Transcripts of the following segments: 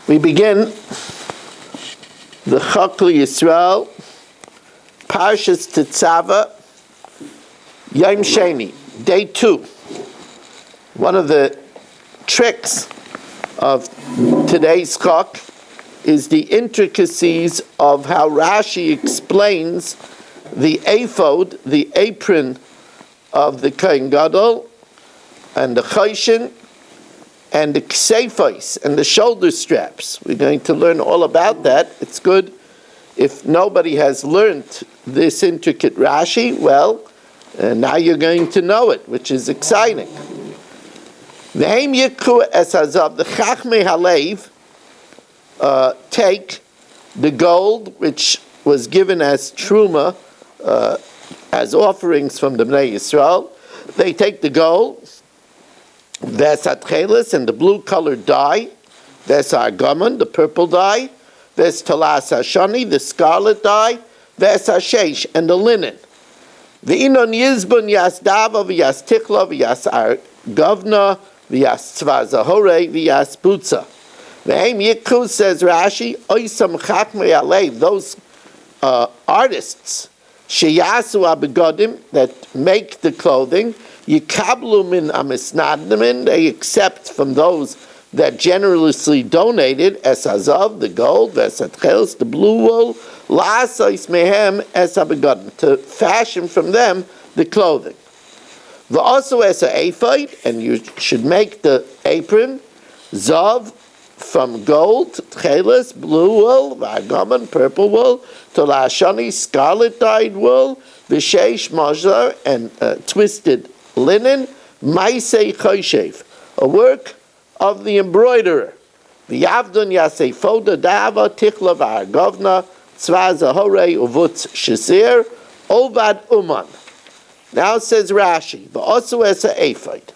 We begin the Chok Yisrael, Parshas Tzaveh, Yom Sheni, day 2. One of the tricks of today's Chok is the intricacies of how Rashi explains the ephod, the apron of the Kohen Gadol, and the choshen, and the ksefos, and the shoulder straps. We're going to learn all about that. It's good if nobody has learned this intricate Rashi. Well, now you're going to know it, which is exciting. V'heim yikru es hazav, the chachmei halev take the gold, which was given as truma, as offerings from the Bnei Yisrael. They take the gold, Vesatchelis, and the blue-colored dye, Vesargaman, the purple dye, Vestalas Hashani, the scarlet dye, Vesashesh, and the linen. V'inon Yizbun Yas Dava V'Yas Tichla V'Yas Govna V'Yas Tzaveh Zahore V'Yas Butza. V'heim Yikru, says Rashi, Oisam Chachmei Alev, those artists, Sheyasu Abegodim, that make the clothing, Yikablu min amisnadmin, they accept from those that generously donated, es hazav, the gold, vesatchelis, the blue wool, la'asais mehem es habegodim, to fashion from them the clothing. V'asu es ha'ephod, and you should make the apron, zav, from gold, tchelis, blue wool, v'agaman, purple wool, tolashani, scarlet dyed wool, v'sheish mazar, and twisted linen, maisei choshev, a work of the embroiderer. V'yavdun yasei foda dava tichla v'argovna tzvah zahore uvutz shesir ovad uman. Now it says Rashi, v'osu esa ephod.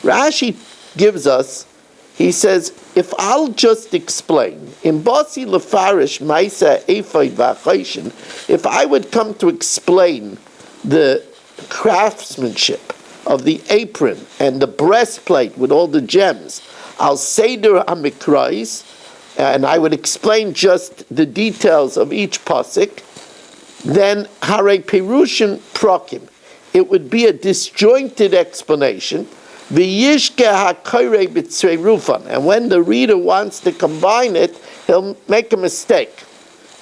Rashi gives us, he says, if I'll just explain, in Basi Lefarish Maisa Ephod V'Choshen, if I would come to explain the craftsmanship of the apron and the breastplate with all the gems, Al Seder HaMikrais, and I would explain just the details of each pasuk, then Hare Perushin Prokim, it would be a disjointed explanation. And when the reader wants to combine it, he'll make a mistake.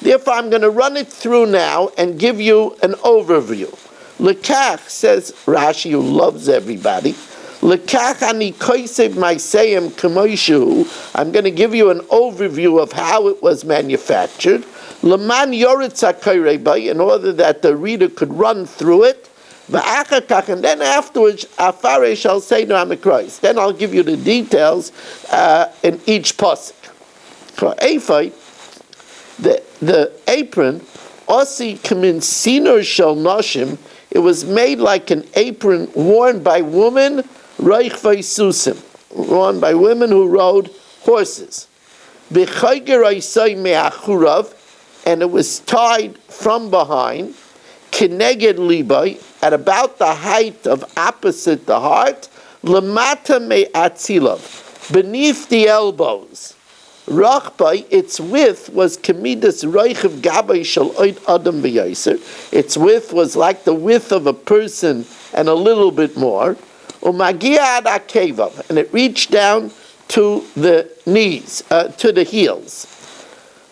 Therefore, I'm going to run it through now and give you an overview. Lekach, says Rashi, who loves everybody, Lekach ani koisev maiseyem kamoishu. I'm going to give you an overview of how it was manufactured. Leman yoretz hakoirei, in order that the reader could run through it. And then afterwards, Afare shall say no Amikrais. Then I'll give you the details in each pasuk. For ephod, the apron, Osi Kamin Sinor Shel Noshim, it was made like an apron worn by women, Reich Vaisusim, worn by women who rode horses. B'chayger Aisai Me'achurav, and it was tied from behind, Keneged Libai, at about the height of opposite the heart, Lamata Me'atzilav, beneath the elbows. Rachbai, its width was Kemidas Reichav Gabay Shal Oid Adam V'Yaiser. Its width was like the width of a person and a little bit more. Umagia Ad Akevav, and it reached down to the knees, to the heels.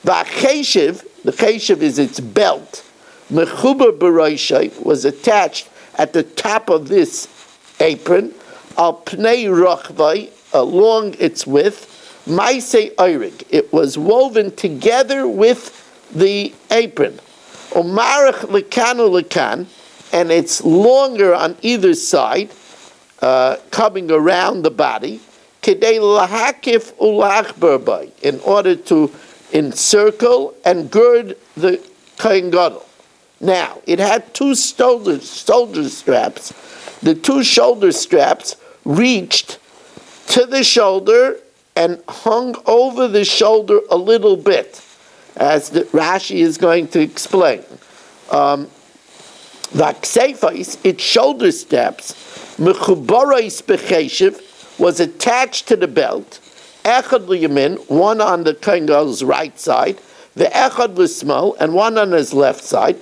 V'acheshiv, the cheshiv is its belt. Mechuber B'Roishai was attached at the top of this apron. Al Pnei Rachvai, along its width. Maisei Oyrig, it was woven together with the apron. Omarach Lekanu Lekan, and it's longer on either side, coming around the body. Kedei Lahakif Ulachber Bai, in order to encircle and gird the Kohen Gadol. Now, it had two shoulder straps. The two shoulder straps reached to the shoulder and hung over the shoulder a little bit, as the Rashi is going to explain. The ksefos, its shoulder straps, mechubaros becheshiv, was attached to the belt, echad liyamin, one on the kohen gadol's right side, the echad l'smal, and one on his left side.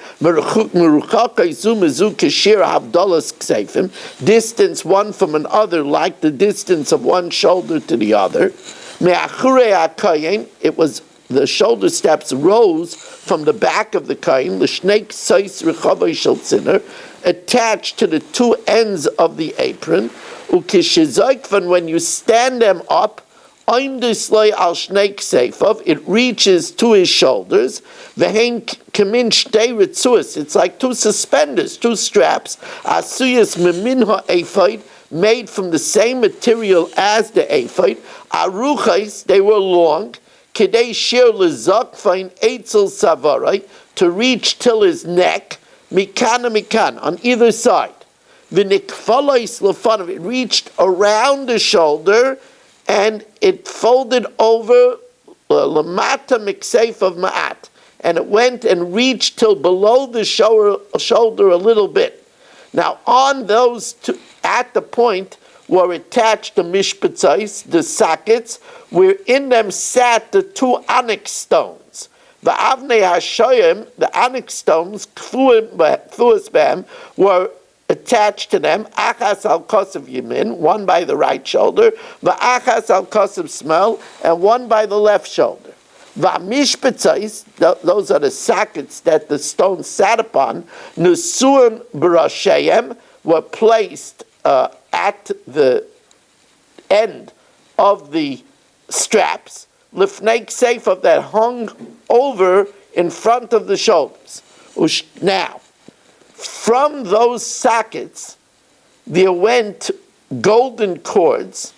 Distance one from another, like the distance of one shoulder to the other. It was the shoulder steps rose from the back of the kohen, attached to the two ends of the apron. When you stand them up, it reaches to his shoulders. It's like two suspenders, two straps, made from the same material as the ephod. They were long, to reach till his neck, on either side. It reached around the shoulder, and it folded over lamata mikseif of ma'at, and it went and reached till below the shoulder a little bit. Now, on those two, at the point were attached the mishpatzais, the sockets, where in them sat the two onyx stones. The avnei hashoyim, the onyx stones, kfuas bam, were attached to them, achas al kosav yamin, one by the right shoulder, va'achas al kosav smel, and one by the left shoulder. Va'mishpatzais, those are the sockets that the stone sat upon, nusuim b'rashayim, were placed at the end of the straps, lifnei kseifav, that hung over in front of the shoulders. Now, from those sockets, there went golden cords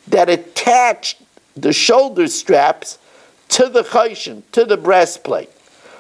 that attached the shoulder straps to the chayshin, to the breastplate.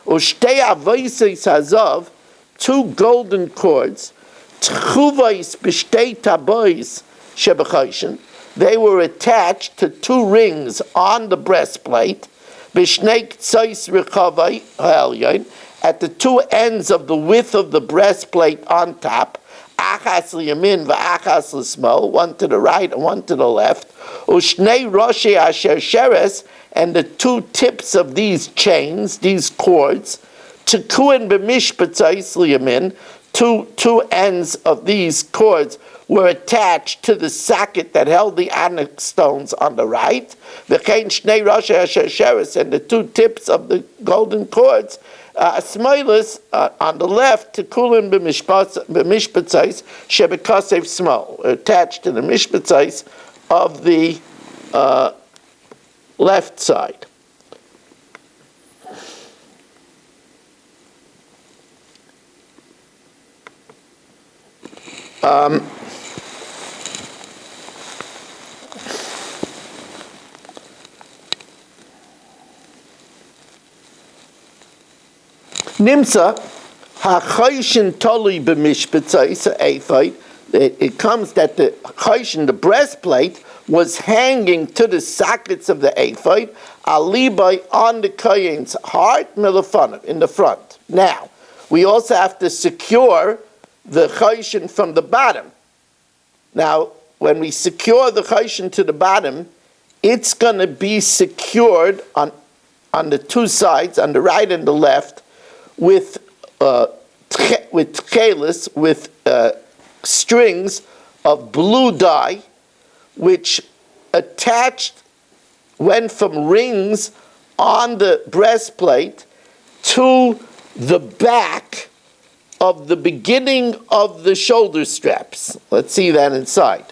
Ushtei avaisis hazav, two golden cords, tchuvais b'shtei tabois shebechayshin. They were attached to two rings on the breastplate, b'shnei ktsais rechavai ha'elyon, at the two ends of the width of the breastplate on top, achas liyamin v'achas l'smal, one to the right and one to the left, ushnei roshei asher sheres, and the two tips of these chains, these cords, tekuin b'mishpatzais liyamin, two ends of these cords were attached to the socket that held the onyx stones on the right, v'chein shnei roshei asher sheres, and the two tips of the golden cords, Smilas on the left, to kulin b'mishpatzais shebekasev small, attached to the mishpatzais of the left side. Nimsa hachayshin toli b'mishpatzais ephod. It comes that the chayshin, the breastplate, was hanging to the sockets of the ephod, alibai, on the kohen's heart, milafanav, in the front. Now, we also have to secure the chayshin from the bottom. Now, when we secure the chayshin to the bottom, it's going to be secured on the two sides, on the right and the left, with tchelis, with strings of blue dye, which went from rings on the breastplate to the back of the beginning of the shoulder straps. Let's see that inside.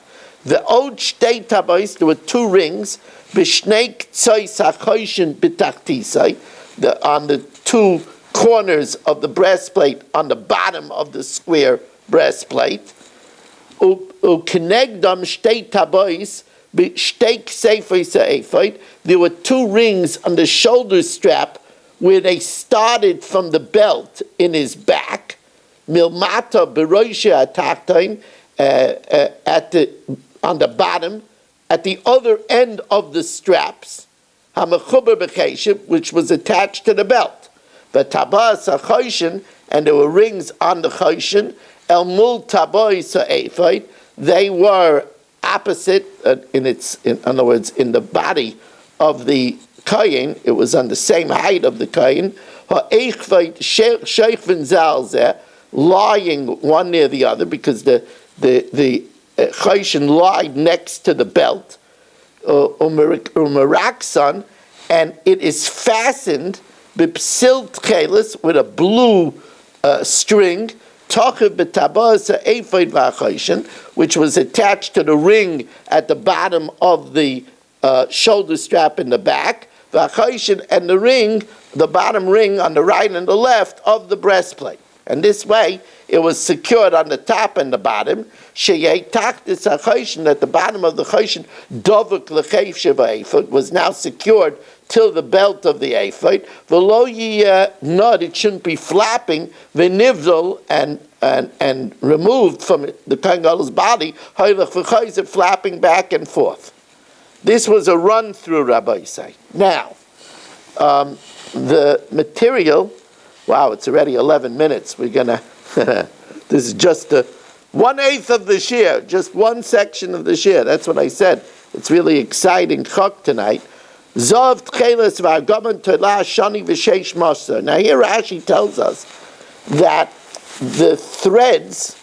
The od shtei tabais, there were two rings, b'shnei ktsois hachoyshin b'tachtisai, on the two corners of the breastplate, on the bottom of the square breastplate. U'kenegdam shtei tabais b'shtei ksefos ha'ephod, there were two rings on the shoulder strap where they started from the belt in his back, milmata b'roisha atachtain, on the bottom, at the other end of the straps, hamachuber b'cheshiv, which was attached to the belt. The tabas ha'chayshin, and there were rings on the chayshin, el mul tabas ha'ephod, they were opposite, in other words, in the body of the kohen. It was on the same height of the kohen. Lying one near the other, because the choshen lied next to the belt, umeraksan, and it is fastened b'psil tchelis, with a blue string, which was attached to the ring at the bottom of the shoulder strap in the back, and the ring, the bottom ring on the right and the left of the breastplate. And this way, it was secured on the top and the bottom. That the bottom of the choshen dovuk l'chayf sheva ephod was now secured till the belt of the ephod. V'lo nod, it shouldn't be flapping. V'nivdol, and removed from the kohen gadol's body. Hoylech v'chayzer, flapping back and forth. This was a run through, Rabbi say. Now, the material. Wow, it's already 11 minutes. We're gonna. This is just 1/8 of the shir, just one section of the shir. That's what I said. It's really exciting Chok tonight. Zov tcheles v'argaman tolah shani v'sheish maser. Now here Rashi tells us that the threads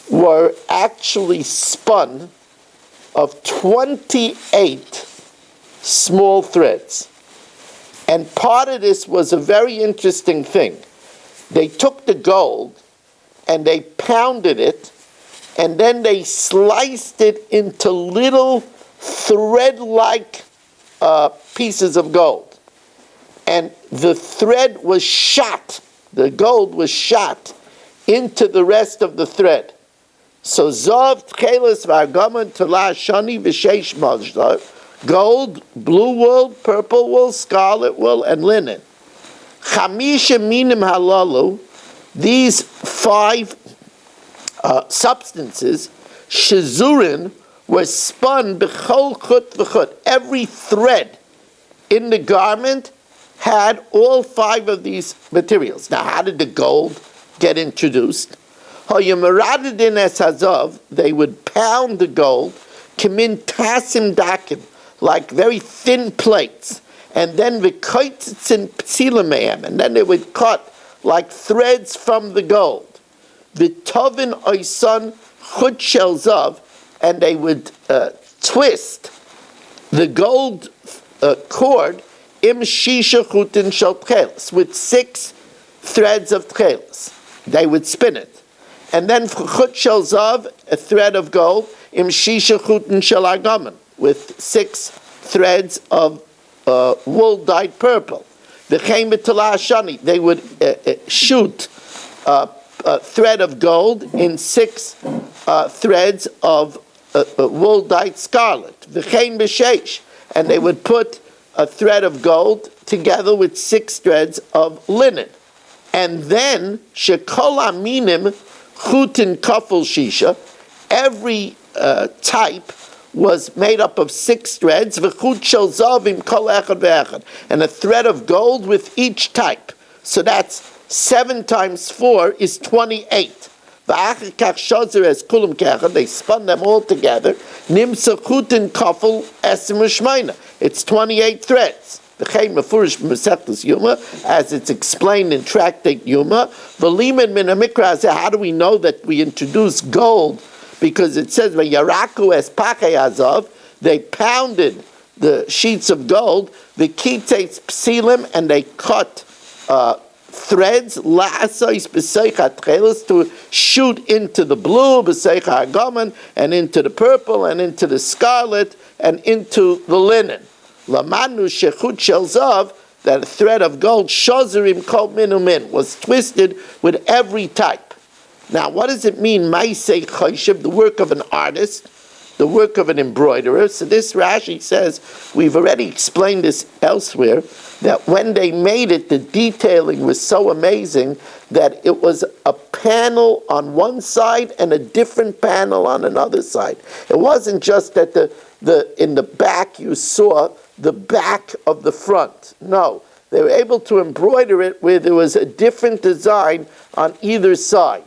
were actually spun of 28 small threads. And part of this was a very interesting thing. They took the gold and they pounded it, and then they sliced it into little thread-like pieces of gold. And the thread was shot, the gold was shot into the rest of the thread. So Zav, Tcheles, Vargaman, Tala, Shani, V'sheish Mazda, gold, blue wool, purple wool, scarlet wool, and linen. Chamisha minim halalu, these 5 substances, shazurin, were spun b'chol chut v'chut. Every thread in the garment had all 5 of these materials. Now, how did the gold get introduced? They would pound the gold, kimin tasim dakim, like very thin plates, and then v'koitzin psilameim, and then they would cut like threads from the gold. V'tovin oisan chut shel zav, and they would twist the gold cord im shisha chutin shel tchelis, with 6 threads of tchelis. They would spin it. And then chut shel zav, a thread of gold, im shisha chutin shel argaman, with 6 threads of wool dyed purple. V'chein b'tala shani, they would shoot a thread of gold in 6 threads of wool dyed scarlet. V'chein b'sheish, and they would put a thread of gold together with 6 threads of linen. And then shekol aminim chutin kafel shisha, every type was made up of 6 threads, v'chut shel zavim kol echad ve'echad, and a thread of gold with each type. So that's 7 times 4 is 28. V'achar kach shazer es kulam kechad, they spun them all together. Nimsa chutin kafel esim u'shmeina, it's 28 threads. V'chein mefurish b'mesechtas Yuma, as it's explained in Tractate Yuma. V'limen min hamikra, how do we know that we introduce gold? Because it says, "V'yaraku es pachei azav," they pounded the sheets of gold, the kitzeis psilim, and they cut threads, la'asais b'seicha tchelis, to shoot into the blue, b'seicha agaman, and into the purple, and into the scarlet, and into the linen. Lamanu shechut shel zav, that a thread of gold, shozerim kol minumin, was twisted with every type. Now, what does it mean, Maisei Choshev, the work of an artist, the work of an embroiderer? So this Rashi says, we've already explained this elsewhere, that when they made it, the detailing was so amazing that it was a panel on one side and a different panel on another side. It wasn't just that in the back you saw the back of the front. No, they were able to embroider it where there was a different design on either side.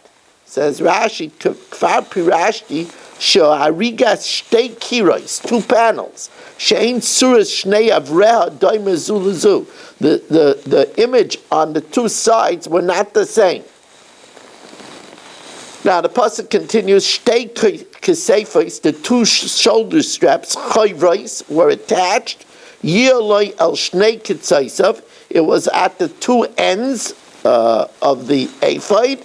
Says Rashi, Kfar Pirashti, She'arigas shtei kiros, 2 panels. She'ein suras shnei avreha doime zu lezu. The image on the 2 sides were not the same. Now the pasuk continues, shtei kesefos, the 2 shoulder straps, chayvros, were attached. Yirloi el shnei ketzaisav, it was at the 2 ends of the ephod.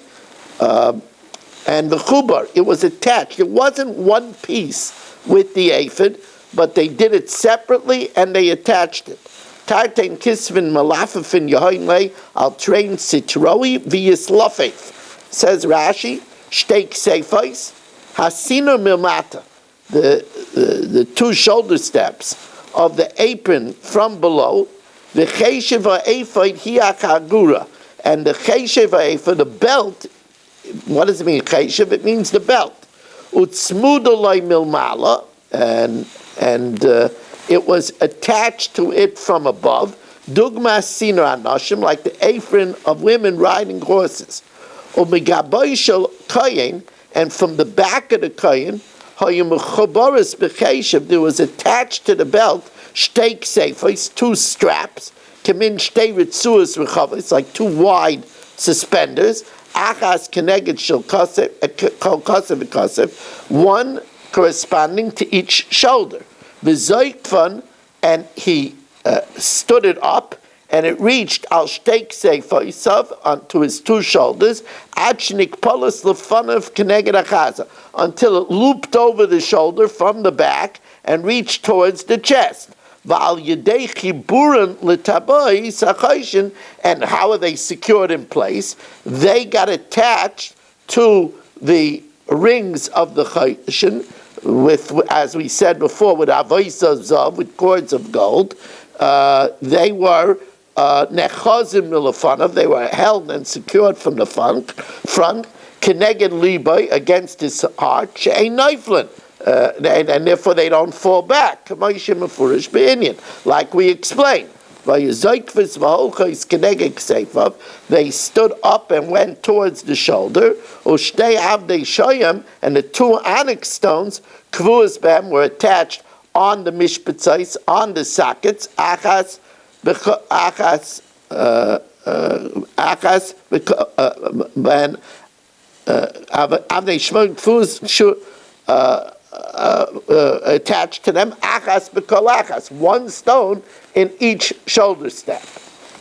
And the chubar, it was attached. It wasn't one piece with the ephod, but they did it separately and they attached it. Tartain kisvin malafafin yahoinle al train sitroi v'yis lafef. Says Rashi, shteik seifais, hasina milmata, the 2 shoulder steps of the apron from below, the cheshev ha'ephod hiach hagura, and the cheshev ha'ephod, the belt. What does it mean, cheshev? It means the belt. Utzmudolai milmala, and it was attached to it from above. Dugma sinar anashim, like the apron of women riding horses. Umigaboy shel koyin, and from the back of the koyin, hayumechoboris becheshev, there was attached to the belt shteik seifos, 2 straps. Kamin shtei ritzuas rechavos, like 2 wide suspenders. Achas keneged shel kol kasev, 1 corresponding to each shoulder. V'zoikvan, and he stood it up, and it reached al shteik seifosav, onto his 2 shoulders, achnik polis lefanav keneged achaza, until it looped over the shoulder from the back and reached towards the chest. V'al yedei chiburan l'taboi sachoshin, and how are they secured in place? They got attached to the rings of the choshin, with, as we said before, with avoisa zav, with cords of gold. They were nechazim milafanav, they were held and secured from the front, keneged libay, against his heart, she'ein noiflin, and therefore they don't fall back, like we explained. They stood up and went towards the shoulder. And the 2 onyx stones were attached on the mishpatzais, on the sockets. Achas attached to them, achas b'kol achas, 1 stone in each shoulder step.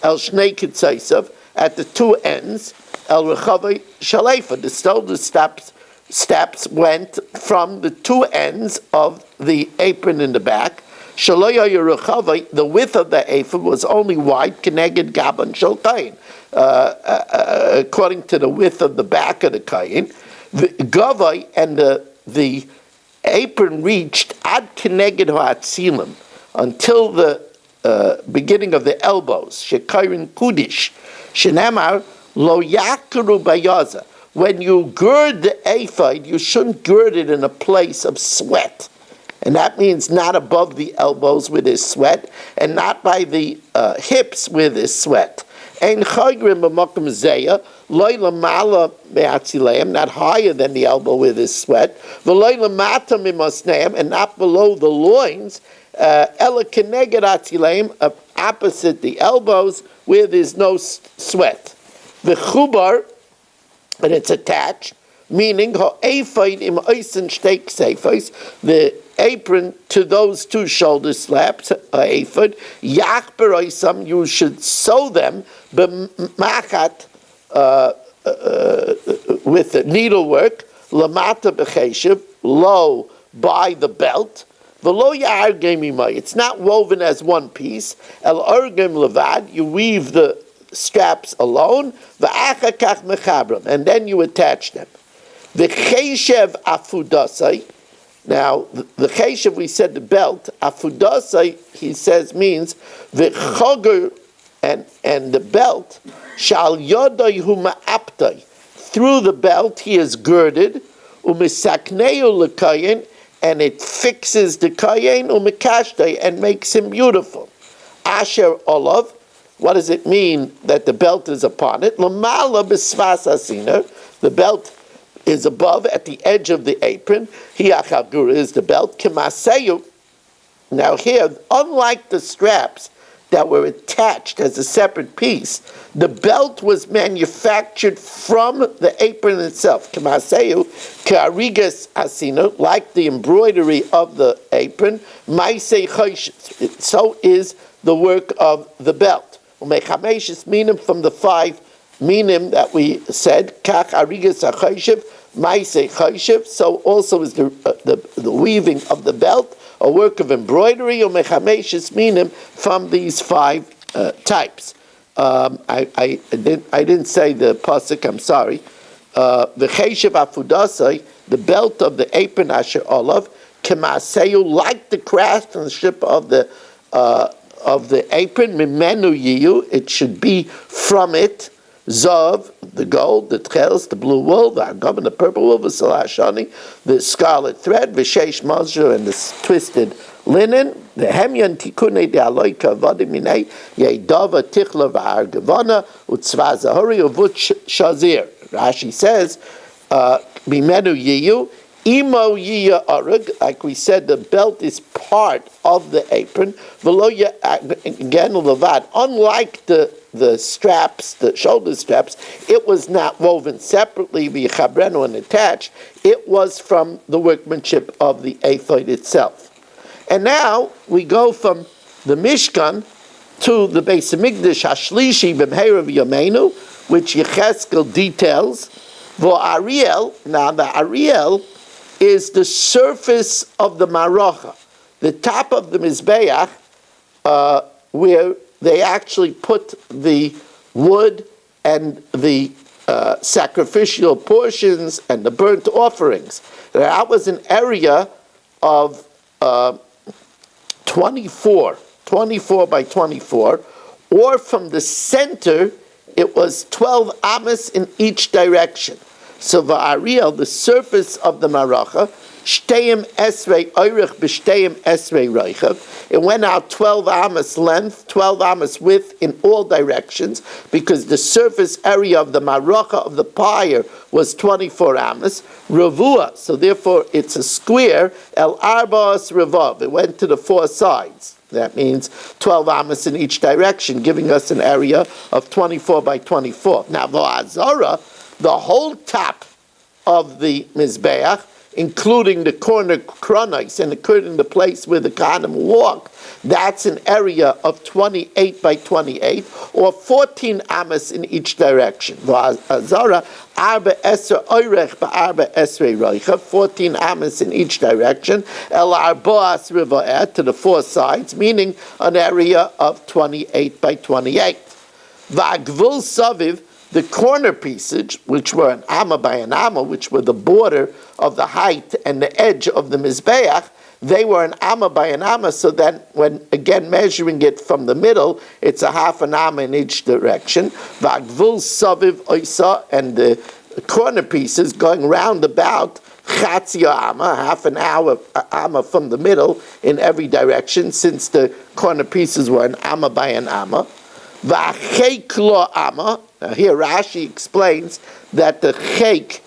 El shnei kitzaisav, at the 2 ends, el rechavei shalefa, the shoulder steps went from the 2 ends of the apron in the back. Shaloya yeruchavei, the width of the ephod was only wide, keneged gaban shel kain, according to the width of the back of the kain. The gavai, and the apron reached ad keneged ha'atzilim, until the beginning of the elbows. Shekairin kudish, shenamar lo yakru bayaza. When you gird the ephod, you shouldn't gird it in a place of sweat, and that means not above the elbows with his sweat, and not by the hips with his sweat. Ein chagrim b'makom zeya, loy lamala me'atzileim, not higher than the elbow with his sweat, v'loy lamata mimasneim, and not below the loins, ela keneged atzileim, opposite the elbows, where there's no sweat. The chubar, and it's attached, meaning ha'ephod im oisen shteik seifos, the apron to those 2 shoulder slaps, ephod, yach beroisam, you should sew them, b'machat, with the needlework, lamata b'cheshev, low by the belt, v'lo ya'argem imay, it's not woven as 1 piece, el argem levad, you weave the straps alone, v'achakach mechabram, and then you attach them. The cheshev afudasai, now the cheshev, we said the belt, afudasai, he says, means the choger, and the belt, shal yodai hu ma'aptai, through the belt he is girded, umisakneu lekayin, and it fixes the kayin, umikashtai, and makes him beautiful. Asher olav, what does it mean that the belt is upon it? Lamala b'svas asiner, the belt is above at the edge of the apron. Hiachagura is the belt. Kemaseyu. Now here, unlike the straps that were attached as a separate piece, the belt was manufactured from the apron itself. Kemaseyu, karigas asino, like the embroidery of the apron. Maisei choshes. So is the work of the belt. Umechamesh minim, from the 5 minim that we said. Kach arigas achoshev, maisei choshev. So also is the weaving of the belt, a work of embroidery, or mechamesh minim, from these 5 types. I didn't say the pasuk. I'm sorry. V'cheshev afudasai, the belt of the apron asher olav, kemaseyu, like the craftsmanship of the apron. Mimenu yiyu, it should be from it. Zav, the gold, the tchels, the blue wool, the agam, the purple wool, the salashani, the scarlet thread, v'sheish mazur, and the twisted linen. The hemyan tikune de aloika vadiminei yeidava tichla v'argavana utzva zahori uvut shazir. Rashi says, bimenu yiyu, imo yiya arug, like we said, the belt is part of the apron. V'lo again levad, unlike the straps, the shoulder straps, it was not woven separately, v'yichabrenu, and attached. It was from the workmanship of the ephod itself. And now we go from the Mishkan to the Beis Hamikdash Hashlishi b'mheirav Yameinu, which Yecheskel details. V'Ariel, now the Ariel is the surface of the Maracha, the top of the Mizbeach, where they actually put the wood and the sacrificial portions and the burnt offerings. That was an area of 24 by 24, or from the center, it was 12 amas in each direction. So va'ariel, the surface of the maracha, shteim esrei oirich b'shteim esrei reichav. It went out 12 amas length, 12 amas width in all directions, because the surface area of the maracha of the pyre was 24 amas. Ravua, so therefore it's a square. El arba'as revav. It went to the 4 sides. That means 12 amas in each direction, giving us an area of 24 by 24. Now, v'azara, the whole top of the Mizbeach, including the corner kronais and including the place where the Kohanim walk, that's an area of 28 by 28, or 14 amas in each direction. V'azara, arba esra oirech ba'arba esrei reicha, 14 amas in each direction, el arboas riva'et, to the 4 sides, meaning an area of 28 by 28. V'agvul saviv, the corner pieces, which were an amma by an amma, which were the border of the height and the edge of the Mizbeach, they were an amma by an amma, so then when, again, measuring it from the middle, it's a half an amma in each direction. V'agvul saviv oisa, and the corner pieces going round about, chatzi amma, half an hour amma from the middle in every direction, since the corner pieces were an amma by an amma. V'achek lo amma. Here Rashi explains that the chek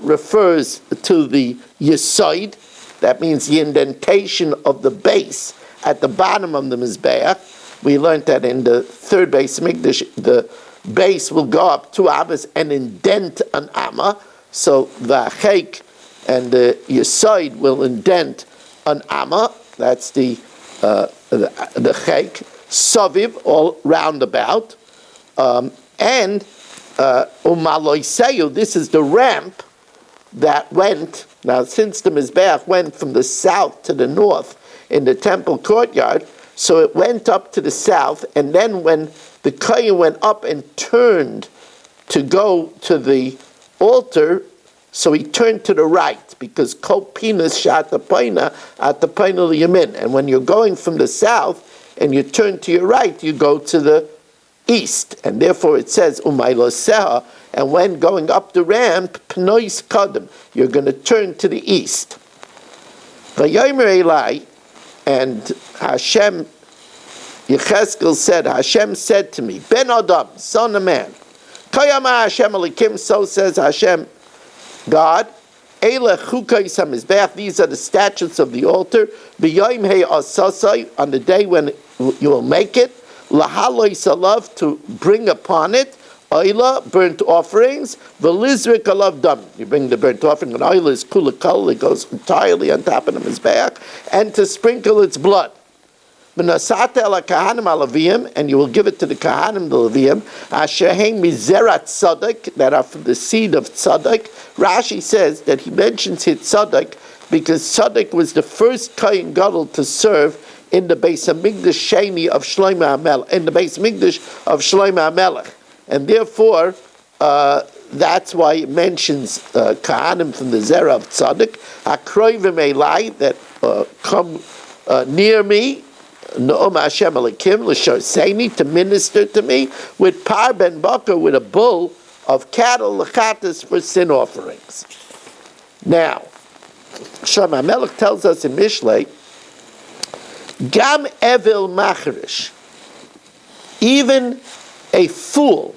refers to the yesod, that means the indentation of the base at the bottom of the Mizbeach. We learned that in the 3rd Beis Hamikdash, the base will go up 2 amas and indent an amma. So the chek and the yesod will indent an amma. That's the chek. Saviv, all round about. And umaloiseyu, this is the ramp that went, now since the Mizbeach went from the south to the north in the temple courtyard, so it went up to the south, and then when the kohen went up and turned to go to the altar, so he turned to the right, because kol pinas shat apaina at the paina yamin. And when you're going from the south and you turn to your right, you go to the east, and therefore it says umayloseha. And when going up the ramp, pnois kadem, you're going to turn to the east. Vayomer Eli, and Hashem, Yecheskel said, Hashem said to me, Ben Adam, son of man, Kayama Hashem Elikim, so says Hashem, God, Eile chukos hamizbeach, these are the statutes of the altar, b'yom hei asasai, on the day when you will make it, lahaloi salav, to bring upon it, oila, burnt offerings, v'lizrik alav dam. You bring the burnt offering, and oila is kulakal, it goes entirely on top of the mizbeach, and to sprinkle its blood. V'nasata ela kahanim alavim, and you will give it to the kahanim, the Leviim, asher hein mizerat tzaddik, that are from the seed of tzaddik. Rashi says that he mentions his tzaddik because tzaddik was the first kohen gadol to serve in the Beis Hamikdash Sheni of Shlomo HaMelech, in the Beis Hamikdash of Shlomo HaMelech, and therefore that's why it mentions kahanim from the zera of tzaddik, hakroivim elai, that come near me. No'om Hashem Elokim l'shoseni, to minister to me, with par ben bakar, with a bull of cattle l'chatas, for sin offerings. Now, Shlomo HaMelech tells us in Mishlei, Gam evil machrish, even a fool,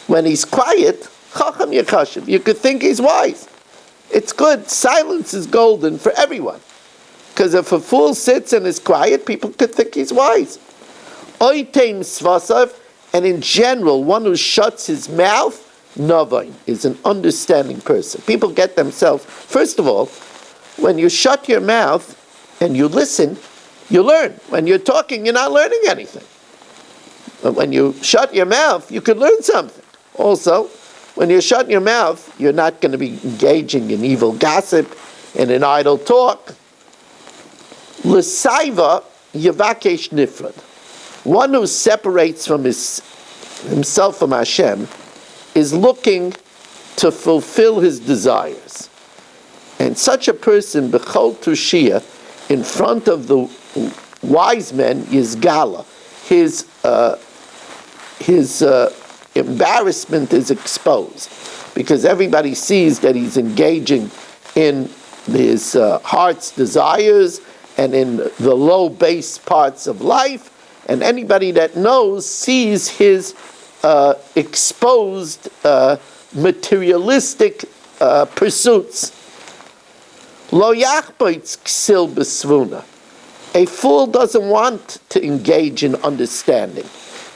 when he's quiet, chacham yachashiv, you could think he's wise. It's good. Silence is golden for everyone. Because if a fool sits and is quiet, people could think he's wise. Oitem svasav, and in general, one who shuts his mouth, navain, is an understanding person. People get themselves, first of all, when you shut your mouth and you listen, you learn. When you're talking, you're not learning anything. But when you shut your mouth, you could learn something. Also, when you shut your mouth, you're not going to be engaging in evil gossip and in idle talk. L'saiva yavakesh nifrad. One who separates from himself from Hashem is looking to fulfill his desires. And such a person, b'chol tushia, in front of the wise men, yizgala, his embarrassment is exposed, because everybody sees that he's engaging in his heart's desires and in the low base parts of life, and anybody that knows sees his exposed materialistic pursuits. Lo yachboitz ksil besvuna. A fool doesn't want to engage in understanding.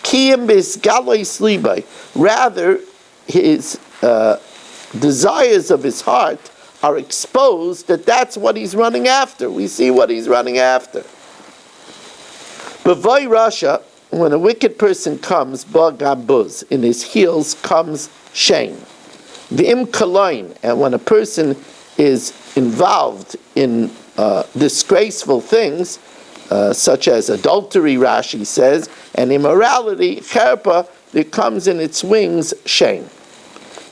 Kiyim bisgalois libay. Rather, his desires of his heart are exposed, that's what he's running after. We see what he's running after. B'vay Rasha, when a wicked person comes, b'gabuz, in his heels comes shame. V'im kalain, and when a person is involved in disgraceful things, such as adultery, Rashi says, and immorality, cherpa, there comes in its wings shame.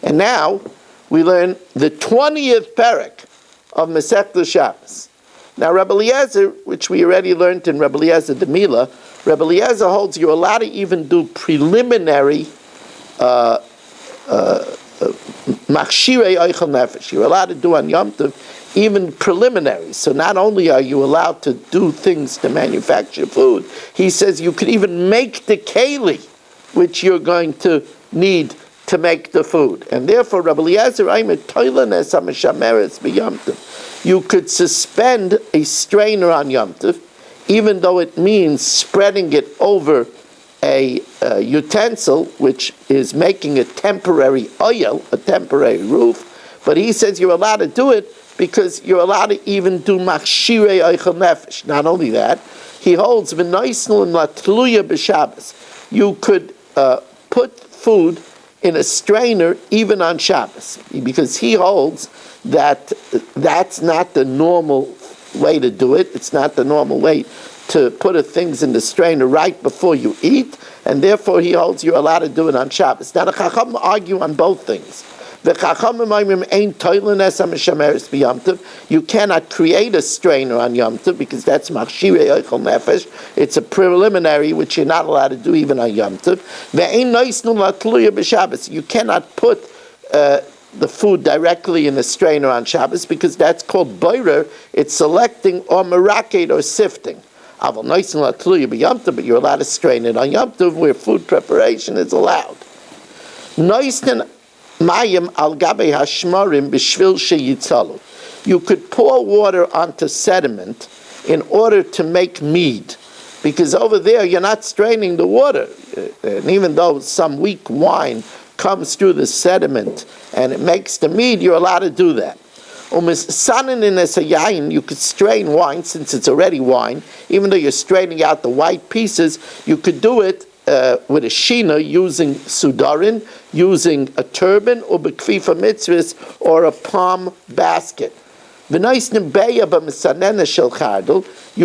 And now, we learn the 20th parak of Masechta Shabbos. Now, Rabbi Eliezer, which we already learned in Rabbi Eliezer the Mila, Rabbi Eliezer holds you're allowed to even do preliminary machshirei oichel nefesh. You're allowed to do on Yom Tov even preliminaries. So not only are you allowed to do things to manufacture food, he says you could even make the keli, which you're going to need to make the food. And therefore, Rabbi Eliezer, you could suspend a strainer on Yom Tov, even though it means spreading it over a utensil, which is making a temporary oil, a temporary roof. But he says you're allowed to do it because you're allowed to even do machshirei oichel nefesh. Not only that, he holds v'noisnul latluya b'Shabbos. You could put food in a strainer even on Shabbos, because he holds that that's not the normal way to do it. It's not the normal way to put things in the strainer right before you eat, and therefore he holds you're allowed to do it on Shabbos. Now the Chacham argue on both things. The Chachamim ain't toilenes ha'mishameres b'Yom Tov. You cannot create a strainer on Yom Tov because that's machshirei oichel nefesh. It's a preliminary which you're not allowed to do even on Yom Tov. Ve'ein noisnu latluya b'Shabbos. You cannot put the food directly in a strainer on Shabbos because that's called boirer. It's selecting or meraket or sifting. Aval noisnu latluya b'Yom Tov, but you're allowed to strain it on Yom Tov where food preparation is allowed. Noisnu mayim al gabe hashmarim b'shvil sheyitzalu. You could pour water onto sediment in order to make mead, because over there you're not straining the water, and even though some weak wine comes through the sediment and it makes the mead, you're allowed to do that. You could strain wine since it's already wine, even though you're straining out the white pieces. You could do it with a shina using sudarin, using a turban, or bekfifa mitzvahs, or a palm basket. You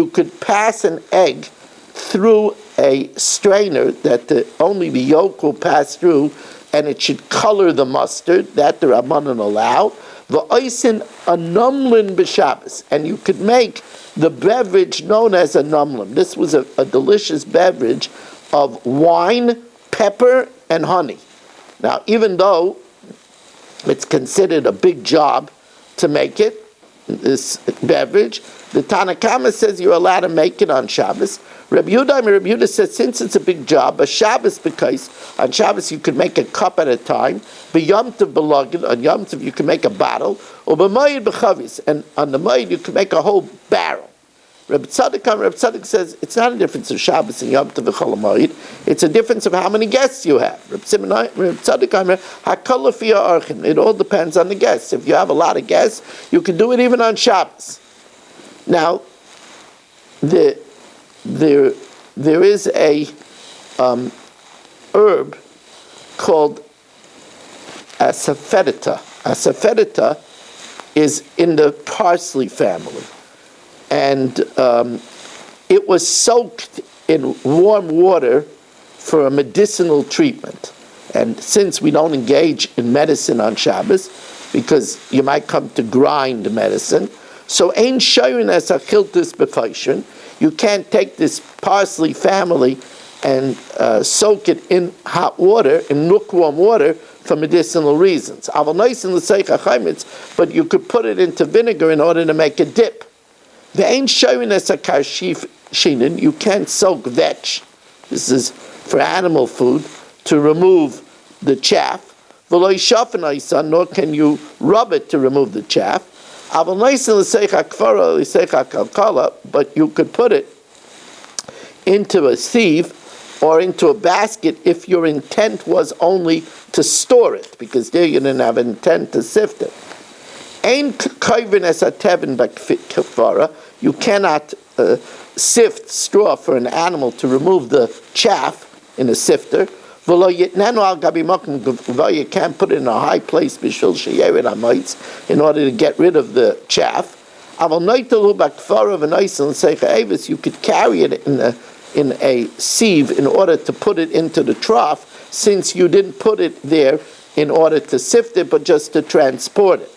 could pass an egg through a strainer that only the yolk will pass through, and it should color the mustard. That the Rabbanan allow. And you could make the beverage known as a numlin. This was a delicious beverage of wine, pepper, and honey. Now, even though it's considered a big job to make it, this beverage, the Tanakama says you're allowed to make it on Shabbos. Rabbi Yehuda says since it's a big job, a Shabbos, because on Shabbos you could make a cup at a time, b'Yom Tov b'lagid, on Yom Tov you can make a bottle, or b'mayid b'chavis, and on the mayid you can make a whole barrel. Rabbi Tzadok says it's not a difference of Shabbos and Yom Tov v'chol mayid, it's a difference of how many guests you have. Rabbi Tzadok hakol lefi ha'orchin, it all depends on the guests. If you have a lot of guests, you can do it even on Shabbos. Now, there is a herb called asafoetida. Asafoetida is in the parsley family, and it was soaked in warm water for a medicinal treatment. And since we don't engage in medicine on Shabbos, because you might come to grind medicine, so ein shoyin as achiltus b'faishin, you can't take this parsley family and soak it in hot water, in lukewarm water, for medicinal reasons. But you could put it into vinegar in order to make a dip. The ein shoyin as a karshif shinin, you can't soak vetch. This is for animal food, to remove the chaff. Nor can you rub it to remove the chaff. But you could put it into a sieve or into a basket if your intent was only to store it, because there you didn't have an intent to sift it. You cannot sift straw for an animal to remove the chaff in a sifter. You can't put it in a high place in order to get rid of the chaff. You could carry it in a sieve in order to put it into the trough, since you didn't put it there in order to sift it, but just to transport it.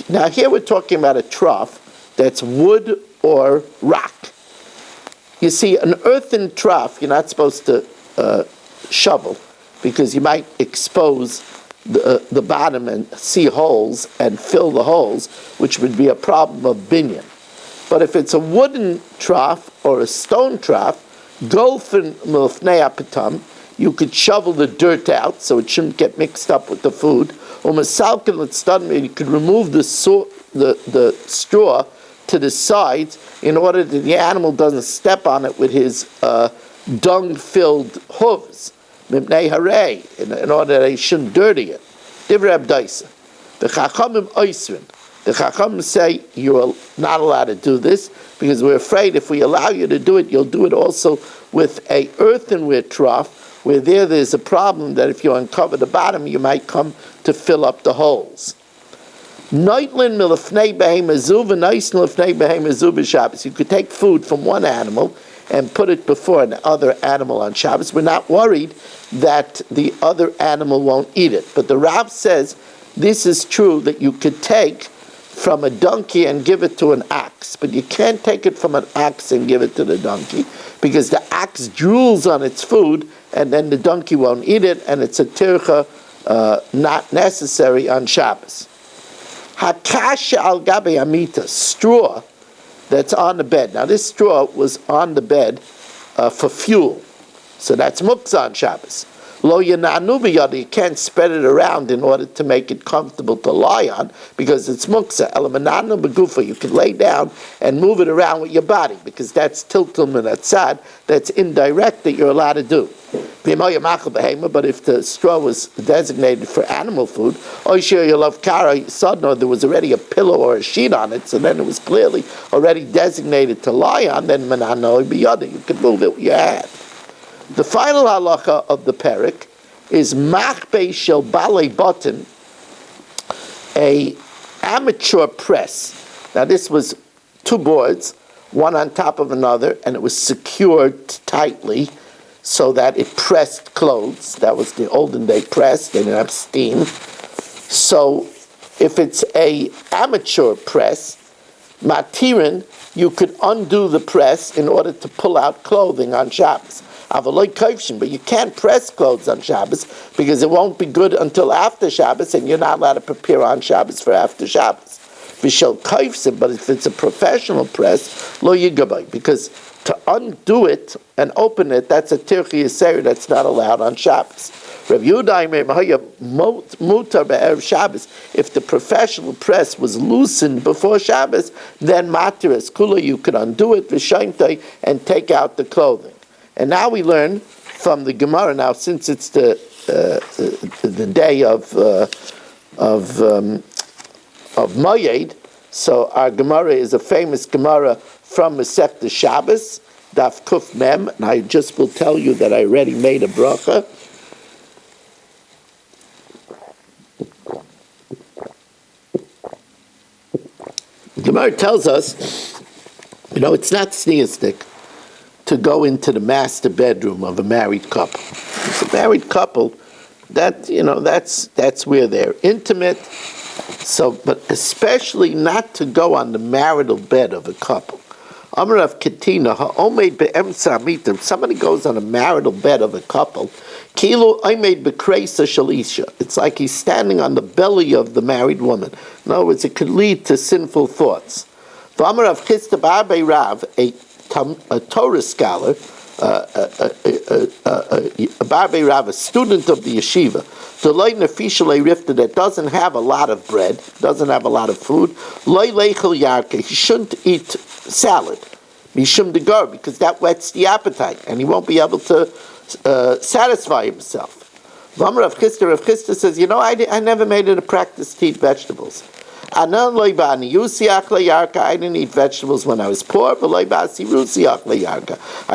Now here we're talking about a trough that's wood or rock. You see, an earthen trough you're not supposed to shovel, because you might expose the bottom and see holes and fill the holes, which would be a problem of binyan. But if it's a wooden trough or a stone trough, golfen milfnei apitam, you could shovel the dirt out so it shouldn't get mixed up with the food. Or masalkin l'tzadmi, you could remove the straw to the sides in order that the animal doesn't step on it with his dung-filled hooves, mipnei harei, in order that he shouldn't dirty it. Divrei Abdaisa. The Chachamim oisrin. The Chachamim say you're not allowed to do this, because we're afraid if we allow you to do it, you'll do it also with a earthenware trough, where there's a problem that if you uncover the bottom, you might come to fill up the holes. You could take food from one animal and put it before another animal on Shabbos. We're not worried that the other animal won't eat it. But the Rav says this is true, that you could take from a donkey and give it to an ox. But you can't take it from an ox and give it to the donkey, because the ox drools on its food and then the donkey won't eat it, and it's a tircha not necessary on Shabbos. Hakasha al gabe amita, straw that's on the bed. Now this straw was on the bed for fuel. So that's muktzah on Shabbos. Lo yananu b'yada, you can't spread it around in order to make it comfortable to lie on, because it's muktzah. Elamananu b'gufa, you can lay down and move it around with your body, because that's tiltul min hatzad, that's indirect that you're allowed to do. But if the straw was designated for animal food, or there was already a pillow or a sheet on it, so then it was clearly already designated to lie on, then manano b'yada, you could move it with your hand. The final halacha of the perek is machbei shel balei botin, a amateur press. Now this was two boards, one on top of another, and it was secured tightly so that it pressed clothes. That was the olden day press. They didn't have steam. So if it's a amateur press, matirin, you could undo the press in order to pull out clothing on Shabbos. But you can't press clothes on Shabbos because it won't be good until after Shabbos, and you're not allowed to prepare on Shabbos for after Shabbos. But if it's a professional press, lo yigabai, because to undo it and open it, that's a tirchi yiseri that's not allowed on Shabbos. Rav Yehuda mutar be'erev Shabbos. If the professional press was loosened before Shabbos, then matiras kula, you could undo it v'shaimtai and take out the clothing. And now we learn from the Gemara. Now, since it's the day of Moyed, so our Gemara is a famous Gemara from Masechta Shabbos, Daf Kuf Mem. And I just will tell you that I already made a bracha. The Gemara tells us, it's not sneistic to go into the master bedroom of a married couple. It's a married couple, that's where they're intimate. So, but especially not to go on the marital bed of a couple. Amarav Ketina, ha'omed be'emtza mitim. Somebody goes on a marital bed of a couple. Kilu omed be'kreisa shalisha. It's like he's standing on the belly of the married woman. In other words, it could lead to sinful thoughts. V'amarav Chista ba'arbe Rav, a Torah scholar, Barbe Rav, a student of the yeshiva, that doesn't have a lot of bread, doesn't have a lot of food, he shouldn't eat salad, because that whets the appetite, and he won't be able to satisfy himself. Rav Chista says, I never made it a practice to eat vegetables. I didn't eat vegetables when I was poor. I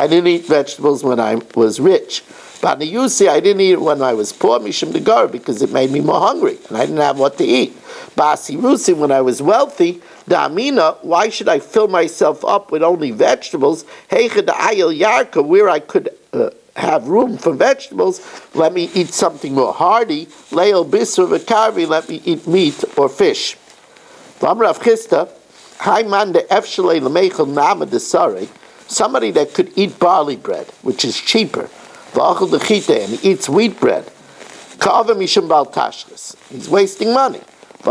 didn't eat vegetables when I was rich. I didn't eat it when I was poor, because it made me more hungry, and I didn't have what to eat. When I was wealthy, why should I fill myself up with only vegetables? Where I could have room for vegetables, let me eat something more hearty. Let me eat meat or fish. Somebody that could eat barley bread, which is cheaper, and he eats wheat bread, he's wasting money. If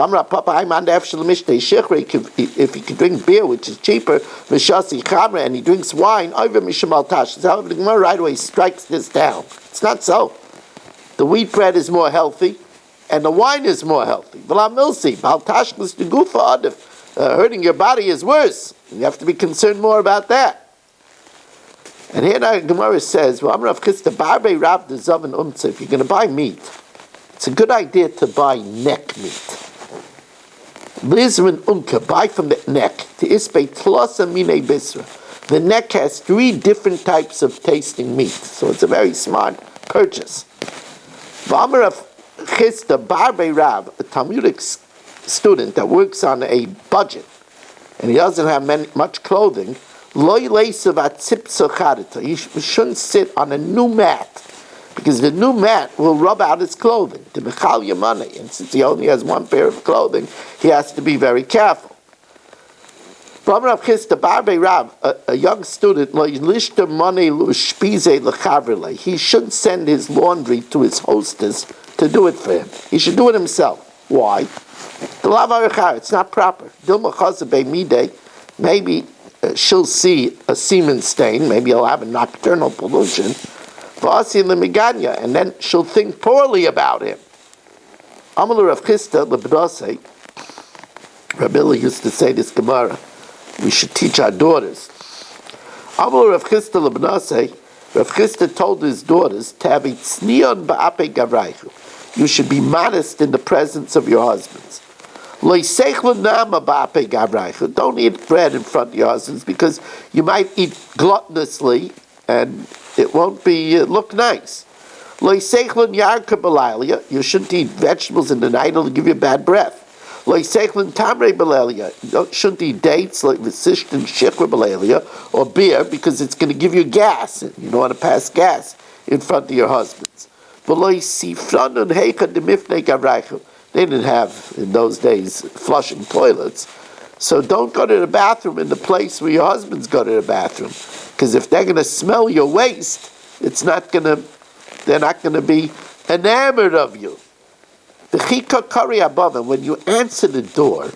he could drink beer, which is cheaper, and he drinks wine, however, the Gemara right away strikes this down. It's not so. The wheat bread is more healthy, and the wine is more healthy. Hurting your body is worse. You have to be concerned more about that. And here now Gemara says, if you're going to buy meat, it's a good idea to buy neck meat. Buy from the neck. The neck has 3 different types of tasting meat, so it's a very smart purchase. Chista Barbe Rav, a Talmudic student that works on a budget, and he doesn't have much clothing, he shouldn't sit on a new mat, because the new mat will rub out his clothing, to bechal your money, and since he only has one pair of clothing, he has to be very careful. A young student, he shouldn't send his laundry to his hostess to do it for him. He should do it himself. Why? It's not proper. Maybe she'll see a semen stain. Maybe he'll have a nocturnal pollution. V'asi lemiganya, and then she'll think poorly about him. Amalu Rav Chisda lebnasei. Rabbi used to say this Gemara. We should teach our daughters. Amalu Rav Chisda lebnasei. Rav Chisda told his daughters to have tznion ba'ape gavraychu. You should be modest in the presence of your husbands. Lo yiseichlu nama ba'ape gavraychu. Don't eat bread in front of your husbands because you might eat gluttonously and it won't be look nice. Lo yiseichlu yarka b'laylia. You shouldn't eat vegetables in the night; it'll give you bad breath. Lo yiseichlu tamrei b'laylia. You shouldn't eat dates like v'sisht and shikra b'laylia or beer because it's going to give you gas. And you don't want to pass gas in front of your husbands. V'lo yisifranun heicha demifnei gavraychu. They didn't have, in those days, flushing toilets. So don't go to the bathroom in the place where your husbands go to the bathroom. Because if they're going to smell your waste, they're not going to be enamored of you. V'chika kari above, and when you answer the door,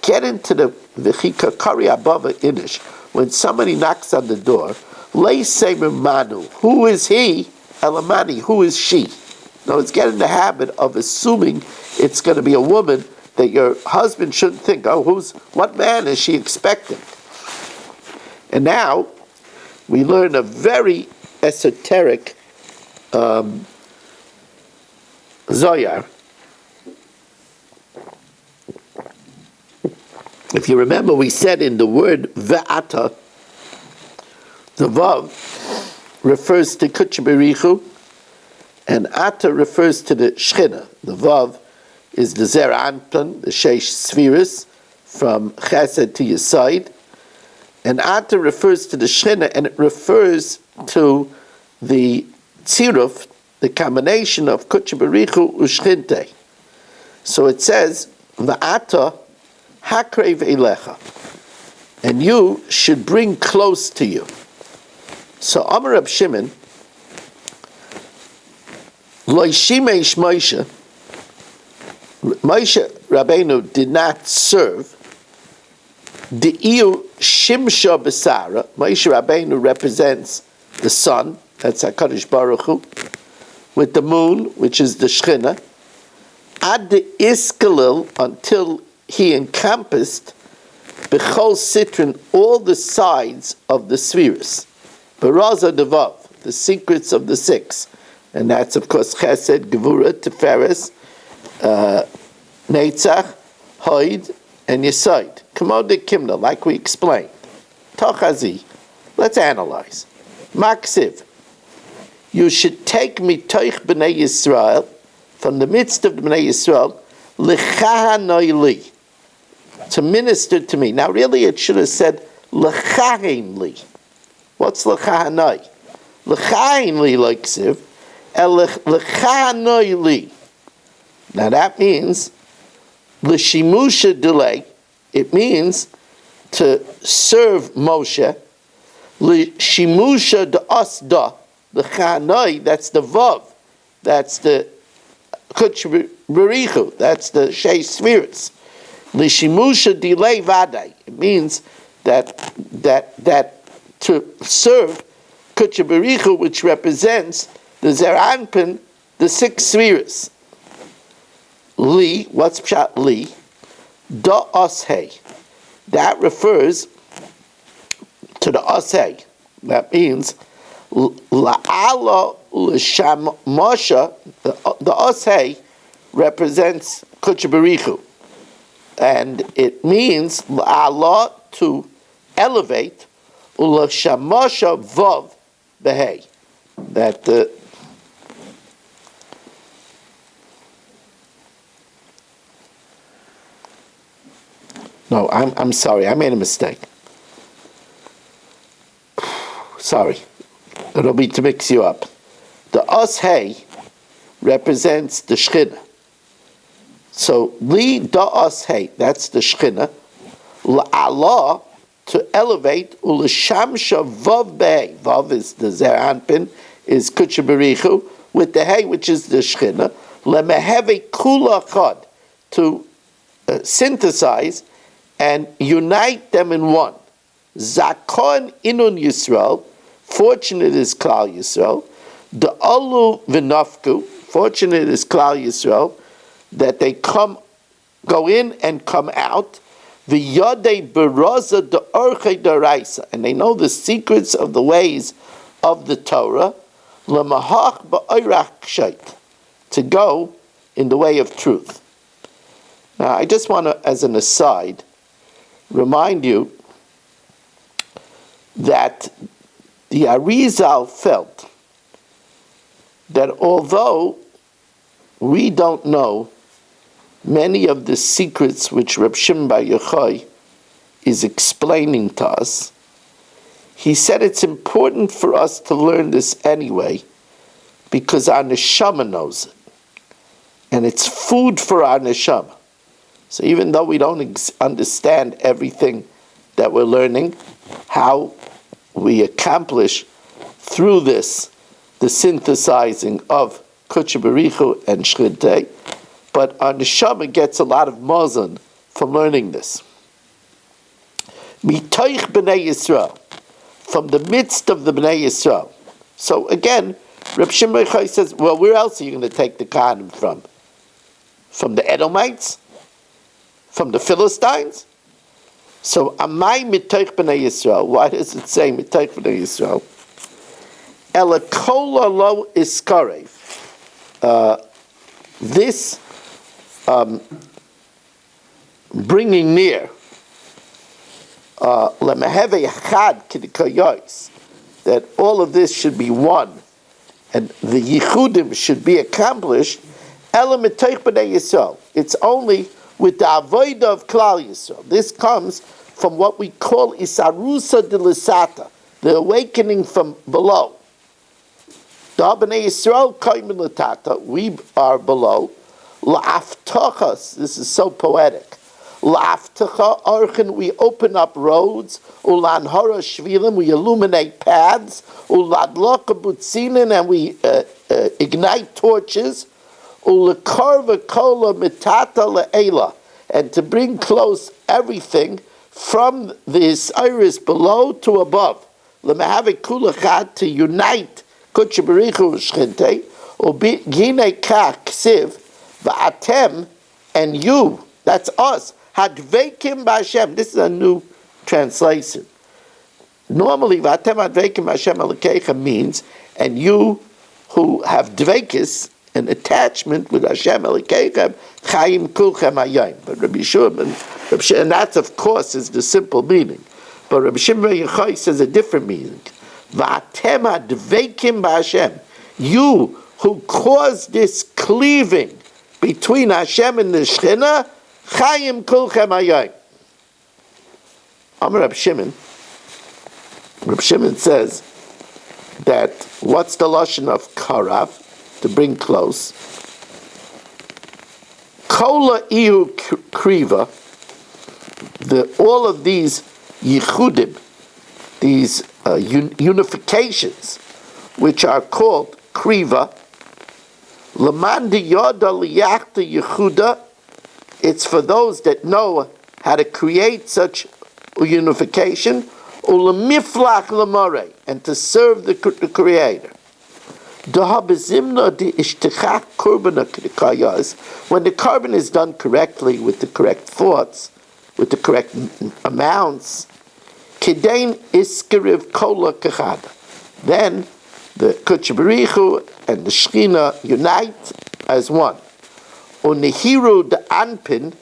get into the v'chika kari above inish. When somebody knocks on the door, lay semer manu. Who is he? Elamani. Who is she? Now, it's get in the habit of assuming it's going to be a woman that your husband shouldn't think, what man is she expecting? And now, we learn a very esoteric Zoyar. If you remember, we said in the word ve'ata, the vav refers to kuchberichu, and ata refers to the shchina. The vav is the zer anplan, the sheish spheres, from chesed to yesod, and ata refers to the shchina, and it refers to the tziruf, the combination of kuchberichu ushchinte. So it says va'ata hakrev elecha, and you should bring close to you. So Amar Reb Shimon, lo yishimesh Moshe Rabbeinu did not serve. De'iu shimsha b'sara. Moshe Rabbeinu represents the sun, that's HaKadosh Baruch Hu, with the moon, which is the Shechina, ad the iskalil, until he encompassed b'chol sitrin, all the sides of the spheres. Baraza devav, the secrets of the six. And that's, of course, Chesed, Gevurah, Tiferes, Netzach, Hoid, and Yesod. Kamod Kimna, like we explained. Tochazi, let's analyze. Maksiv, you should take mitoich b'nei Yisrael, from the midst of the b'nei Yisrael, l'chahanoi li, to minister to me. Now, really, it should have said l'chahin li. What's l'chahanoi? L'chahin li, like Siv, l'chahanoi li. Now, that means l'shimusha delay. It means to serve Moshe. L'shimusha de asda. L'chahanoi, that's the vav. That's the kuch berichu. That's the shei spheres. L'shimusha delay vaday. It means that to serve kuch berichu, which represents the zeranpin, the six spheres. Li, what's pshat li? Da oshei. That refers to the oshei. That means la'ala l'sham moshe. The oshei represents kuch berichu, and it means la'ala, to elevate, l'sham moshe vav behei. That the No, I'm sorry. I made a mistake. Sorry. It'll be to mix you up. The oshei represents the Shechina. So, li da oshei, that's the Shechina. La'ala, to elevate, u'l'shamsha vav behei. Vav is the zeranpin, is kuch berichu, with the hay, which is the Shechina. Lemeheve kula chad, to synthesize and unite them in one. Zakon inun Yisrael, fortunate is Klal Yisrael. The alu v'nafku, fortunate is Klal Yisrael, that they go in and come out. V'yadei beraza de orchei daraisa, and they know the secrets of the ways of the Torah. L'mahach ba'oirach shait, to go in the way of truth. Now, I just want to, as an aside, remind you that the Arizal felt that although we don't know many of the secrets which Reb Shimon Bar Yochai is explaining to us, he said it's important for us to learn this anyway because our neshama knows it. And it's food for our neshama. So even though we don't understand everything that we're learning, how we accomplish through this the synthesizing of Kutsha Berichu and Shchintei, but our neshama gets a lot of mazon from learning this. Mitoich b'nei Yisrael, from the midst of the b'nei Yisrael. So again, Reb Shimon Bar Yochai says, well, where else are you going to take the Kohanim from? From the Edomites? From the Philistines? So, Amai mitoich b'nei Yisrael. Why does it say mitoich b'nei Yisrael? Ela kol lo iskarev. This bringing near lemeheve chad k'dikoyos, that all of this should be one, and the yichudim should be accomplished. Ela mitoich b'nei Yisrael. It's only with the avodah of Klal Yisrael. This comes from what we call isarusa de lisata, the awakening from below. Da b'nei Yisrael kaimin latata, we are below. La'aftachas, this is so poetic. La'aftacha archen, we open up roads. Ulanhara shvilim, we illuminate paths. Uladloka butzinin, and we ignite torches. Ulekarva kola mitata le'ela, and to bring close everything from this iris below to above. Lemehave kulachad, to unite Kutsha Berichu Shchintei, Gine Kach Ksiv, Va'atem, and you, that's us, Hadveikim B'Hashem. This is a new translation. Normally, Va'atem Hadveikim B'Hashem Elokecha means, and you who have dveikis, an attachment with Hashem Elokeichem, Chaim Kulchem Hayom. But Rabbi Shimon, and that of course is the simple meaning. But Rabbi Shimon Bar Yochai says a different meaning. Va'atem hadveikim b'Hashem. You who caused this cleaving between Hashem and the Shechina, Chaim Kulchem Hayom. Amar Rabbi Shimon. Rabbi Shimon says that what's the lashon of karav? To bring close. Kola ihu kriva, all of these yichudim, these unifications, which are called kriva, lamandi yoda liyachta yichuda, it's for those that know how to create such a unification, ulamiflach lamare, and to serve the Creator. When the carbon is done correctly, with the correct thoughts, with the correct amounts, then the Kutsha Berichu and the Shechina unite as one. Unehiru the Anpin,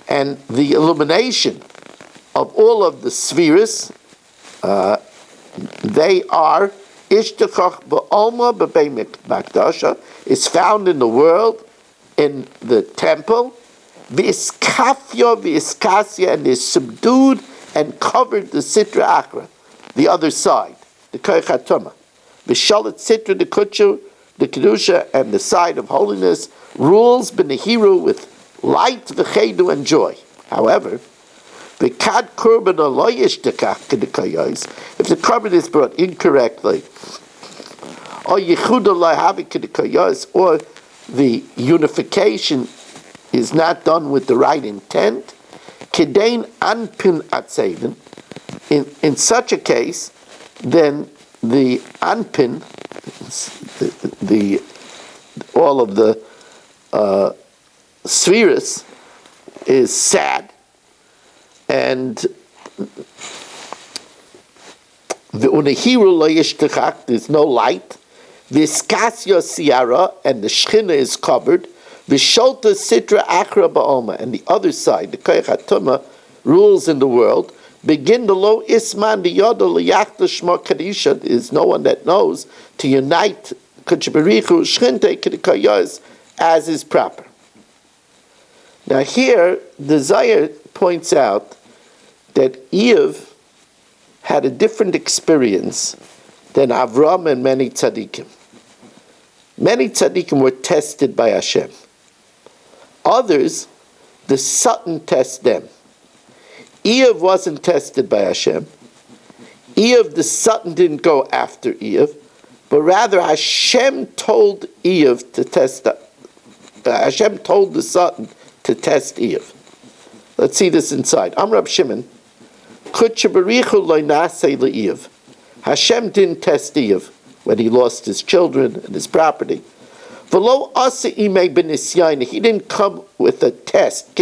and the illumination of all of the spheres, they are Ishtachach ba'alma b'bei makdasha, is found in the world, in the temple. V'iskafya v'iskasya, and is subdued and covered the sitra akra, the other side, the koich hatoma. V'shalat sitra, the kutsha, the kedusha, and the side of holiness rules b'nehiru, with light, v'chedu, and joy. However, if the carbon is brought incorrectly, or the unification is not done with the right intent, in such a case, then the anpin, the all of the spheres is sad, and the unehiru lo yishtekach, there's no light. Viskasya siara, and the shchina is covered. Visholta sitra akra ba'oma, and the other side, the koyach hatuma, rules in the world. Begin the lo isman biyodo liyachta shma kadisha. There is no one that knows to unite kuchberichu shchinte kedikayos as is proper. Now here, the Zayar points out that Eve had a different experience than Avram and many tzaddikim. Many tzaddikim were tested by Hashem. Others, the Satan tests them. Eve wasn't tested by Hashem. Eve, the Satan didn't go after Eve, but rather Hashem told Eve to test. Hashem told the Satan to test Eve. Let's see this inside. Amrab Shimon, Eve. Hashem didn't test Eve when he lost his children and his property. He didn't come with a test,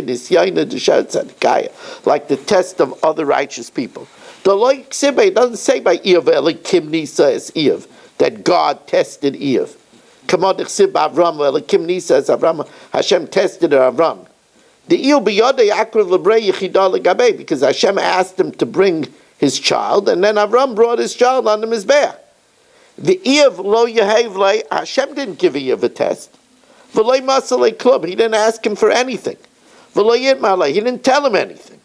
like the test of other righteous people. It doesn't say by Eve that God tested Eve. Hashem tested Avram. Because Hashem asked him to bring his child, and then Avram brought his child on the Mizbeach. The Eve lo yehavle, Hashem didn't give Eve a test. V'lo masalei klub, he didn't ask him for anything. V'lo yitmalei, he didn't tell him anything.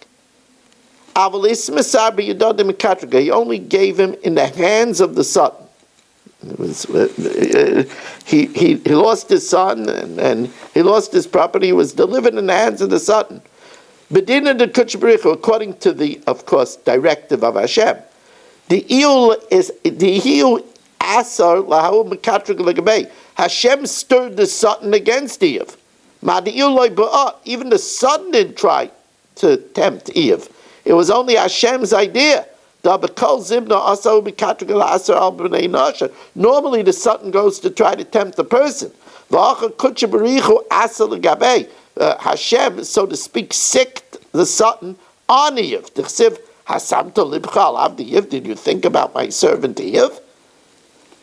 Aval ismasar b'yadod mekatrika, he only gave him in the hands of the Satan. It was, he lost his son and he lost his property. He was delivered in the hands of the Satan. Bedina de Kuchberichu, according to the, of course, directive of Hashem. The Iyul is the Iyul Asar Lahu Mekatrik Legabei. Hashem stirred the Satan against Eve. Even the Satan didn't try to tempt Eve. It was only Hashem's idea. Normally the Satan goes to try to tempt the person. Hashem, so to speak, sicked the Satan on Eve. Did you think about my servant Eve?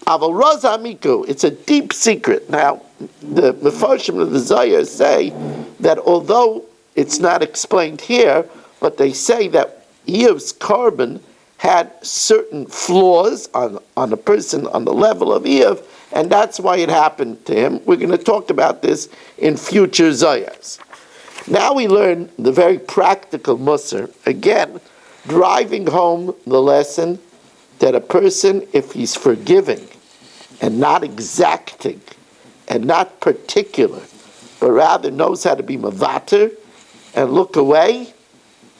It's a deep secret. Now, the Mefarshim of the Zayar say that although it's not explained here, but they say that Eve's carbon had certain flaws on a person on the level of Eve, and that's why it happened to him. We're going to talk about this in future Zayars. Now we learn the very practical Musar, again, driving home the lesson that a person, if he's forgiving and not exacting and not particular, but rather knows how to be mavater and look away,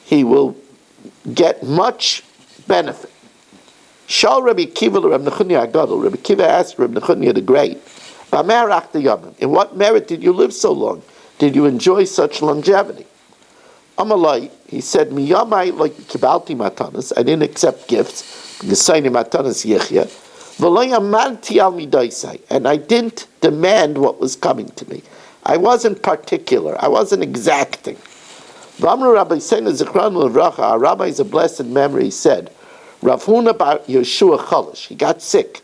he will get much benefit. Shal Rabbi Kiva Rabbi Nechunya Agadol. Rabbi Kiva asked Rabbi Nechunya the Great, in what merit did you live so long? Did you enjoy such longevity? Amalai, he said, Miyamai like kibalti matanas. I didn't accept gifts. Gesayni matanas yechya. V'loyamanti al midaisai. And I didn't demand what was coming to me. I wasn't particular. I wasn't exacting. V'amru Rabbi Seina Zichron L'Vracha, our rabbi's a blessed memory, said, Rav Huna bar Yeshua Chalish, he got sick,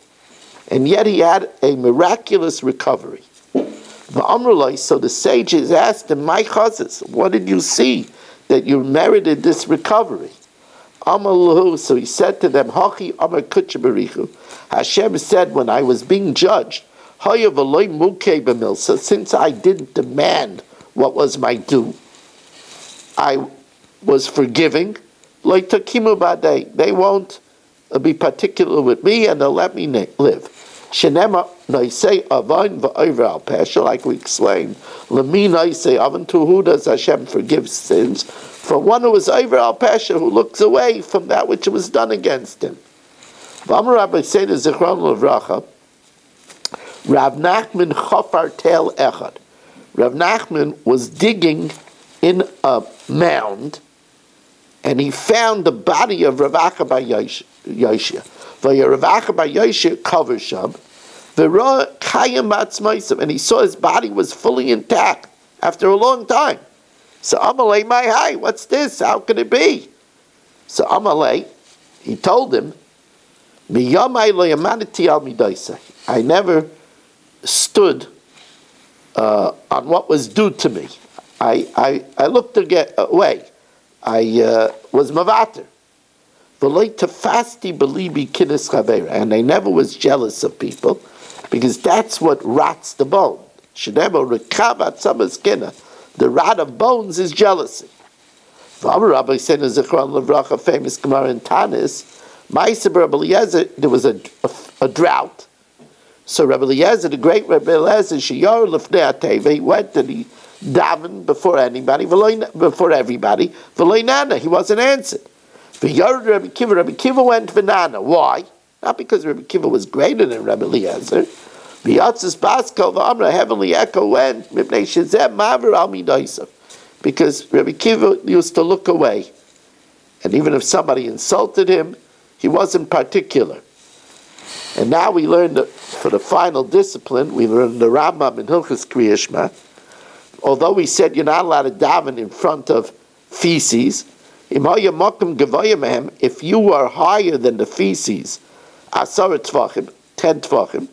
and yet he had a miraculous recovery. V'amru, so the sages asked him, my chazes, what did you see that you merited this recovery? Amalahu, so he said to them, Hachi Amar Kuchberichu, Hashem said when I was being judged, Haya v'loy mukei b'milsa, since I didn't demand what was my due, I was forgiving. Like takimu badei, they won't be particular with me, and they'll let me live. Shenema naisei avon va'over al pesha, like we explained. Lemi naisei avon, to who does Hashem forgive sins? For one who is over al pesha, who looks away from that which was done against him. V'amar Rabbi Seina Zichron L'Vracha, Rav Nachman chafar tel echad. Rav Nachman was digging in a mound, and he found the body of Rav Acha bar Yoshia. Rav Acha bar Yoshia covers Sham. And he saw his body was fully intact after a long time. So Amalei, my hi, what's this? How could it be? So Amalei, he told him, I never stood on what was due to me. I looked to get away. I was mavater. And I never was jealous of people, because that's what rots the bone. The rot of bones is jealousy. Rabbi said in Zichron Levracha, famous Gemara in Tanis, Rabbi Eliezer, there was a drought. So Rabbi Eliezer, the great Rabbi Eliezer, Shiyar Lefnei HaTeva, he went and he davened before anybody, before everybody. V'loi nana, he wasn't answered. V'yard Rabbi Kiva went v'nana. Why? Not because Rabbi Kiva was greater than Rabbi Eliezer. V'yatzis Baskal v'amra, heavenly echo went, Mipnei Shezem Maver al Midaisav. Because Rabbi Kiva used to look away. And even if somebody insulted him, he wasn't particular. And now we learned that for the final discipline, we learned the Rambam in Hilchos Kriya Shema. Although we said you're not allowed to daven in front of feces, if you are higher than the feces, 10 tvachim,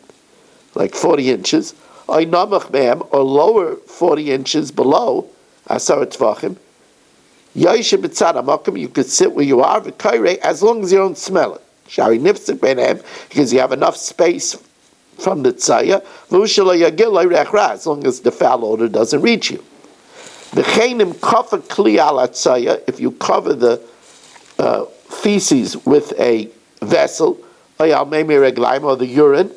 like 40 inches, or lower 40 inches below, 10 tvachim, you could sit where you are, as long as you don't smell it. Because you have enough space from the tzaya, as long as the foul odor doesn't reach you. If you cover the feces with a vessel, or the urine,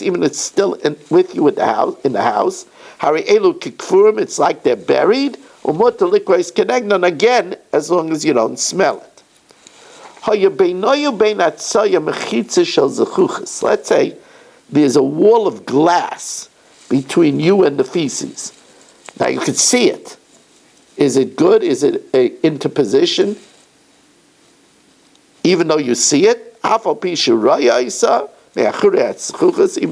even it's still with you in the house, it's like they're buried, again, as long as you don't smell it. Let's say there's a wall of glass between you and the feces. Now you can see it. Is it good? Is it into position? Even though you see it, even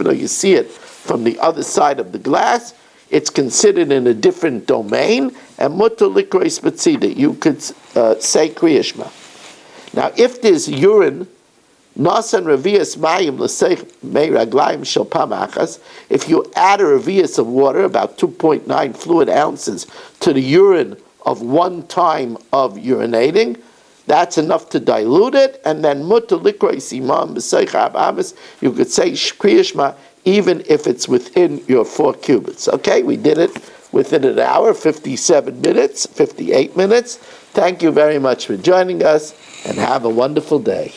though you see it from the other side of the glass, it's considered in a different domain, and you could say Kriya Shema. Now, if there's urine, nasan revias mayim l'seich mei raglayim shel pamachas, if you add a revias of water, about 2.9 fluid ounces, to the urine of one time of urinating, that's enough to dilute it, and then mutter likrois imam b'seich abamis, you could say Kriya Shema even if it's within your 4 cubits. Okay, we did it within an hour, 57 minutes, 58 minutes. Thank you very much for joining us, and have a wonderful day.